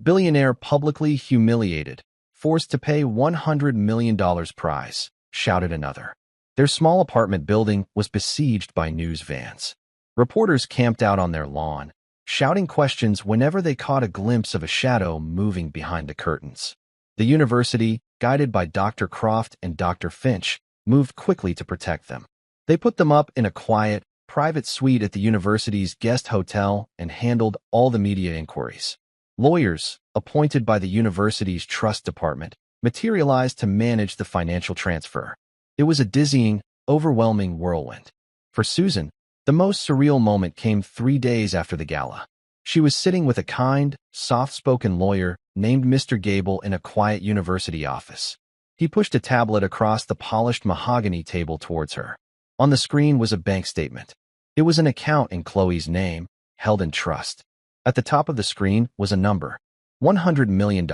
Billionaire publicly humiliated, forced to pay $100 million prize, shouted another. Their small apartment building was besieged by news vans. Reporters camped out on their lawn, shouting questions whenever they caught a glimpse of a shadow moving behind the curtains. The university, guided by Dr. Croft and Dr. Finch, moved quickly to protect them. They put them up in a quiet, private suite at the university's guest hotel and handled all the media inquiries. Lawyers, appointed by the university's trust department, materialized to manage the financial transfer. It was a dizzying, overwhelming whirlwind. For Susan, the most surreal moment came 3 days after the gala. She was sitting with a kind, soft-spoken lawyer named Mr. Gable in a quiet university office. He pushed a tablet across the polished mahogany table towards her. On the screen was a bank statement. It was an account in Chloe's name, held in trust. At the top of the screen was a number, $100 million.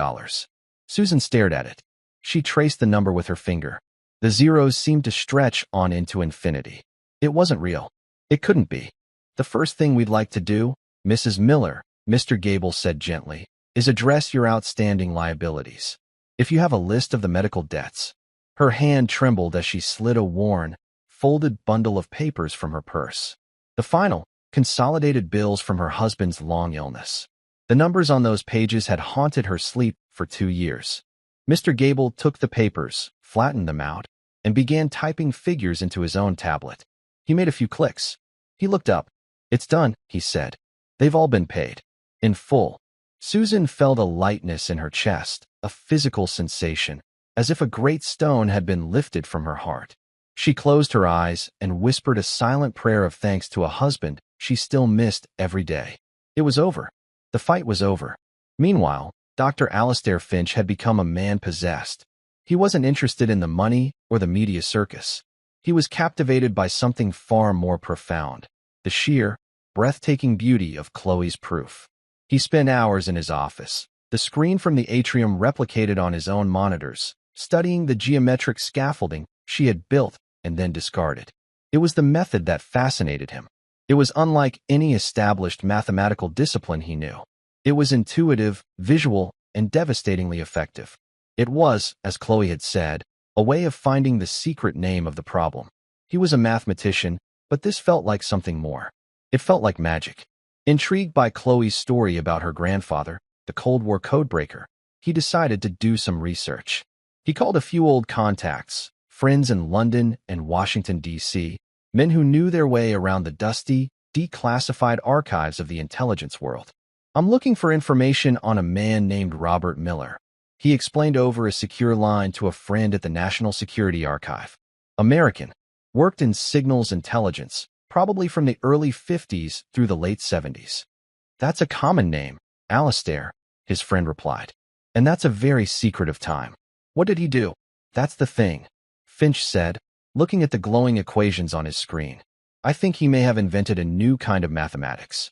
Susan stared at it. She traced the number with her finger. The zeros seemed to stretch on into infinity. It wasn't real. It couldn't be. The first thing we'd like to do, Mrs. Miller, Mr. Gable said gently, is address your outstanding liabilities. If you have a list of the medical debts. Her hand trembled as she slid a worn, folded bundle of papers from her purse. The final, consolidated bills from her husband's long illness. The numbers on those pages had haunted her sleep for 2 years. Mr. Gable took the papers, flattened them out, and began typing figures into his own tablet. He made a few clicks. He looked up. It's done, he said. They've all been paid. In full. Susan felt a lightness in her chest, a physical sensation, as if a great stone had been lifted from her heart. She closed her eyes and whispered a silent prayer of thanks to a husband she still missed every day. It was over. The fight was over. Meanwhile, Dr. Alastair Finch had become a man possessed. He wasn't interested in the money or the media circus. He was captivated by something far more profound, the sheer, breathtaking beauty of Chloe's proof. He spent hours in his office, the screen from the atrium replicated on his own monitors, studying the geometric scaffolding she had built and then discarded. It was the method that fascinated him. It was unlike any established mathematical discipline he knew. It was intuitive, visual, and devastatingly effective. It was, as Chloe had said, a way of finding the secret name of the problem. He was a mathematician, but this felt like something more. It felt like magic. Intrigued by Chloe's story about her grandfather, the Cold War codebreaker, he decided to do some research. He called a few old contacts, friends in London and Washington, D.C., men who knew their way around the dusty, declassified archives of the intelligence world. I'm looking for information on a man named Robert Miller. He explained over a secure line to a friend at the National Security Archive. American, worked in signals intelligence, probably from the early 50s through the late 70s. That's a common name, Alastair, his friend replied. And that's a very secretive time. What did he do? That's the thing, Finch said, looking at the glowing equations on his screen. I think he may have invented a new kind of mathematics.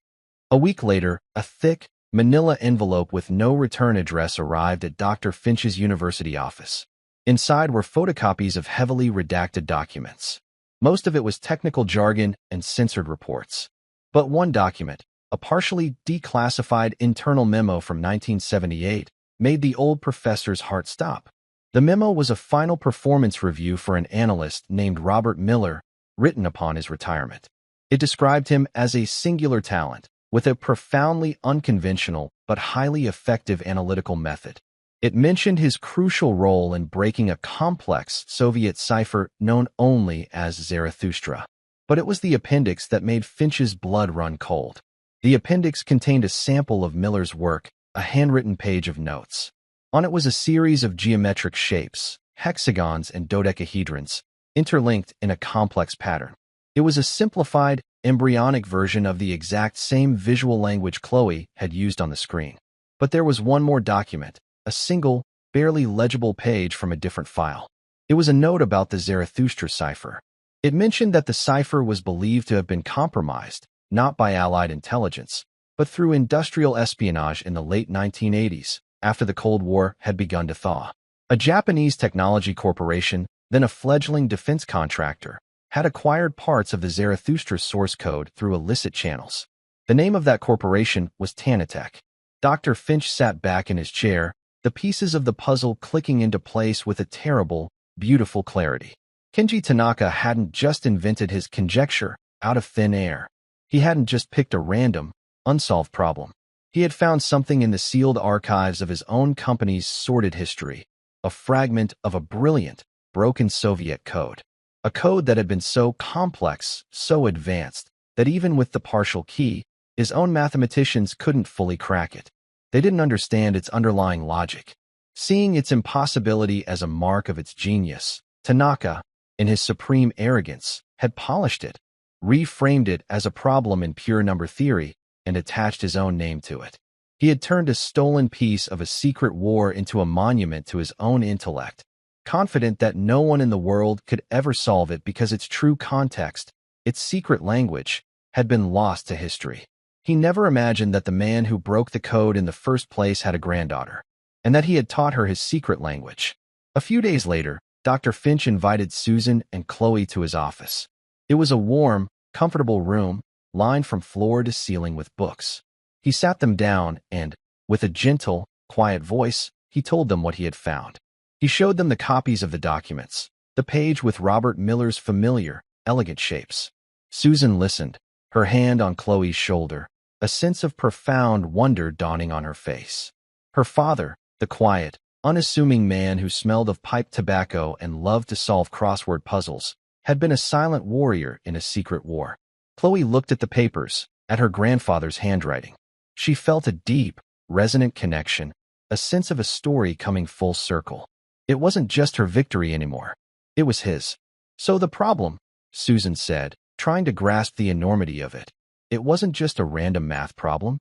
A week later, a thick, manila envelope with no return address arrived at Dr. Finch's university office. Inside were photocopies of heavily redacted documents. Most of it was technical jargon and censored reports. But one document, a partially declassified internal memo from 1978, made the old professor's heart stop. The memo was a final performance review for an analyst named Robert Miller, written upon his retirement. It described him as a singular talent, with a profoundly unconventional but highly effective analytical method. It mentioned his crucial role in breaking a complex Soviet cipher known only as Zarathustra. But it was the appendix that made Finch's blood run cold. The appendix contained a sample of Miller's work, a handwritten page of notes. On it was a series of geometric shapes, hexagons and dodecahedrons, interlinked in a complex pattern. It was a simplified, embryonic version of the exact same visual language Chloe had used on the screen. But there was one more document, a single, barely legible page from a different file. It was a note about the Zarathustra cipher. It mentioned that the cipher was believed to have been compromised, not by Allied intelligence, but through industrial espionage in the late 1980s, after the Cold War had begun to thaw. A Japanese technology corporation, then a fledgling defense contractor, had acquired parts of the Zarathustra source code through illicit channels. The name of that corporation was Tanitech. Dr. Finch sat back in his chair, the pieces of the puzzle clicking into place with a terrible, beautiful clarity. Kenji Tanaka hadn't just invented his conjecture out of thin air. He hadn't just picked a random, unsolved problem. He had found something in the sealed archives of his own company's sordid history, a fragment of a brilliant, broken Soviet code. A code that had been so complex, so advanced, that even with the partial key, his own mathematicians couldn't fully crack it. They didn't understand its underlying logic. Seeing its impossibility as a mark of its genius, Tanaka, in his supreme arrogance, had polished it, reframed it as a problem in pure number theory, and attached his own name to it. He had turned a stolen piece of a secret war into a monument to his own intellect, confident that no one in the world could ever solve it because its true context, its secret language, had been lost to history. He never imagined that the man who broke the code in the first place had a granddaughter, and that he had taught her his secret language. A few days later, Dr. Finch invited Susan and Chloe to his office. It was a warm, comfortable room, lined from floor to ceiling with books. He sat them down and, with a gentle, quiet voice, he told them what he had found. He showed them the copies of the documents, the page with Robert Miller's familiar, elegant shapes. Susan listened, her hand on Chloe's shoulder, a sense of profound wonder dawning on her face. Her father, the quiet, unassuming man who smelled of pipe tobacco and loved to solve crossword puzzles, had been a silent warrior in a secret war. Chloe looked at the papers, at her grandfather's handwriting. She felt a deep, resonant connection, a sense of a story coming full circle. It wasn't just her victory anymore. It was his. So the problem, Susan said, trying to grasp the enormity of it. It wasn't just a random math problem.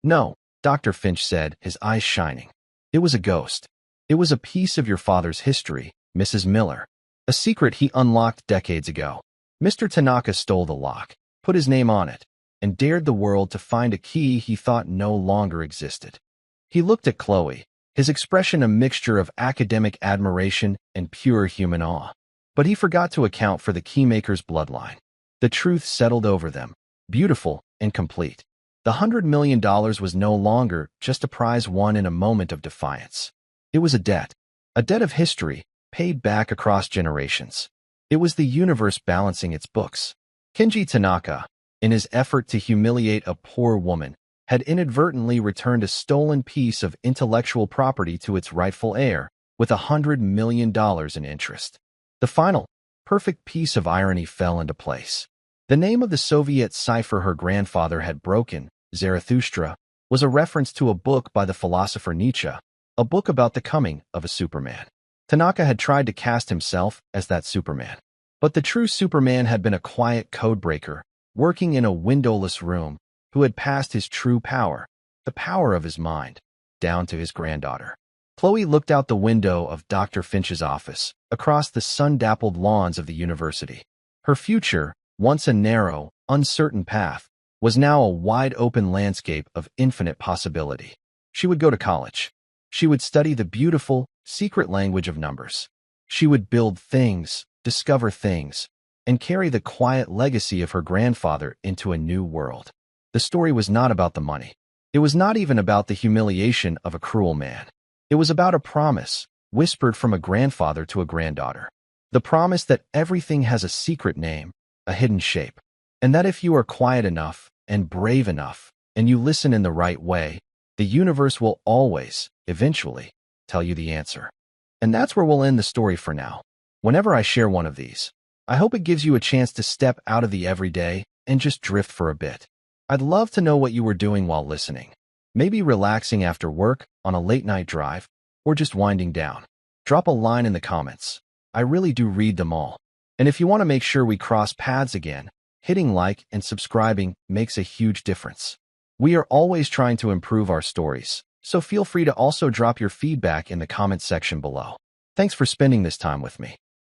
No, Dr. Finch said, his eyes shining. It was a ghost. It was a piece of your father's history, Mrs. Miller. A secret he unlocked decades ago. Mr. Tanaka stole the lock, put his name on it, and dared the world to find a key he thought no longer existed. He looked at Chloe, his expression a mixture of academic admiration and pure human awe. But he forgot to account for the keymaker's bloodline. The truth settled over them, beautiful and complete. The $100 million was no longer just a prize won in a moment of defiance. It was a debt of history, paid back across generations. It was the universe balancing its books. Kenji Tanaka, in his effort to humiliate a poor woman, had inadvertently returned a stolen piece of intellectual property to its rightful heir, with $100 million in interest. The final, perfect piece of irony fell into place. The name of the Soviet cipher her grandfather had broken, Zarathustra, was a reference to a book by the philosopher Nietzsche, a book about the coming of a Superman. Tanaka had tried to cast himself as that Superman. But the true Superman had been a quiet codebreaker, working in a windowless room, who had passed his true power, the power of his mind, down to his granddaughter. Chloe looked out the window of Dr. Finch's office, across the sun-dappled lawns of the university. Her future, once a narrow, uncertain path, was now a wide-open landscape of infinite possibility. She would go to college. She would study the beautiful, secret language of numbers. She would build things, discover things, and carry the quiet legacy of her grandfather into a new world. The story was not about the money. It was not even about the humiliation of a cruel man. It was about a promise, whispered from a grandfather to a granddaughter. The promise that everything has a secret name, a hidden shape, and that if you are quiet enough and brave enough, and you listen in the right way, the universe will always, eventually, tell you the answer. And that's where we'll end the story for now. Whenever I share one of these, I hope it gives you a chance to step out of the everyday and just drift for a bit. I'd love to know what you were doing while listening. Maybe relaxing after work, on a late-night drive, or just winding down. Drop a line in the comments. I really do read them all. And if you want to make sure we cross paths again, hitting like and subscribing makes a huge difference. We are always trying to improve our stories, so feel free to also drop your feedback in the comment section below. Thanks for spending this time with me.